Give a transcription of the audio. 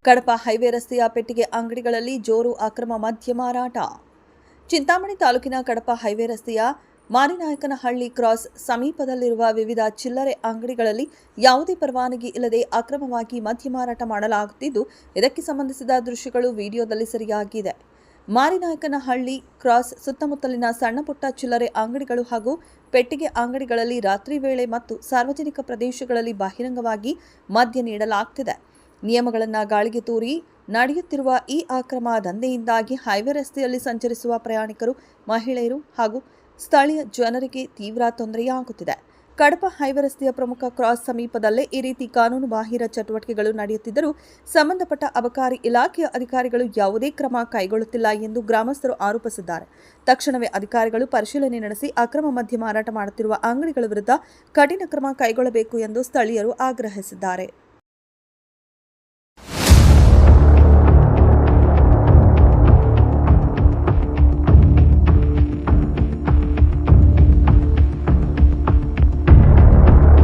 Kadapa highway ರಸ್ತೆಯ ಪೆಟ್ಟಿಗೆ ಅಂಗಡಿಗಳಲ್ಲಿ ಜೋರು ಅಕ್ರಮ ಮದ್ಯ ಮಾರಾಟ. ಚಿಂತಾಮಣಿ ತಾಲೂಕಿನ ಕಡಪ ಹೈವೇ ರಸ್ತೆಯ ಮಾರಿನಾಯಕನಹಳ್ಳಿ ಕ್ರಾಸ್ ಸಮೀಪದಲ್ಲಿರುವ ವಿವಿಧ ಚಿಲ್ಲರೆ ಅಂಗಡಿಗಳಲ್ಲಿ ಯಾವುದೇ ಪರವಾನಗಿ ಇಲ್ಲದೆ ಅಕ್ರಮವಾಗಿ ಮದ್ಯ ಮಾರಾಟ ಮಾಡಲಾಗುತ್ತಿದ್ದು, ಇದಕ್ಕೆ ಸಂಬಂಧಿಸಿದ ದೃಶ್ಯಗಳು ವಿಡಿಯೋದಲ್ಲಿ ಸೆರೆಯಾಗಿದೆ. ಮಾರಿನಾಯಕನಹಳ್ಳಿ ಕ್ರಾಸ್ ಸುತ್ತಮುತ್ತಲಿನ ಸಣ್ಣಪುಟ್ಟ ಚಿಲ್ಲರೆ ಅಂಗಡಿಗಳು ಹಾಗೂ ಪೆಟ್ಟಿಗೆ ಅಂಗಡಿಗಳಲ್ಲಿ ರಾತ್ರಿ ವೇಳೆ ಮತ್ತು ಸಾರ್ವಜನಿಕ ಪ್ರದೇಶಗಳಲ್ಲಿ ಬಹಿರಂಗವಾಗಿ ಮದ್ಯ ನೀಡಲಾಗುತ್ತಿದೆ. ನಿಯಮಗಳನ್ನು ಗಾಳಿಗೆ ತೂರಿ ನಡೆಯುತ್ತಿರುವ ಈ ಅಕ್ರಮ ದಂಧೆಯಿಂದಾಗಿ ಹೈವೇ ರಸ್ತೆಯಲ್ಲಿ ಸಂಚರಿಸುವ ಪ್ರಯಾಣಿಕರು, ಮಹಿಳೆಯರು ಹಾಗೂ ಸ್ಥಳೀಯ ಜನರಿಗೆ ತೀವ್ರ ತೊಂದರೆಯಾಗುತ್ತಿದೆ. ಕಡಪ ಹೈವೇ ರಸ್ತೆಯ ಪ್ರಮುಖ ಕ್ರಾಸ್ ಸಮೀಪದಲ್ಲೇ ಈ ರೀತಿ ಕಾನೂನು ಬಾಹಿರ ಚಟುವಟಿಕೆಗಳು ನಡೆಯುತ್ತಿದ್ದರೂ ಸಂಬಂಧಪಟ್ಟ ಅಬಕಾರಿ ಇಲಾಖೆಯ ಅಧಿಕಾರಿಗಳು ಯಾವುದೇ ಕ್ರಮ ಕೈಗೊಳ್ಳುತ್ತಿಲ್ಲ ಎಂದು ಗ್ರಾಮಸ್ಥರು ಆರೋಪಿಸಿದ್ದಾರೆ. ತಕ್ಷಣವೇ ಅಧಿಕಾರಿಗಳು ಪರಿಶೀಲನೆ ನಡೆಸಿ ಅಕ್ರಮ ಮದ್ಯ ಮಾರಾಟ ಮಾಡುತ್ತಿರುವ ಅಂಗಡಿಗಳ ವಿರುದ್ಧ ಕಠಿಣ ಕ್ರಮ ಕೈಗೊಳ್ಳಬೇಕು ಎಂದು ಸ್ಥಳೀಯರು ಆಗ್ರಹಿಸಿದ್ದಾರೆ.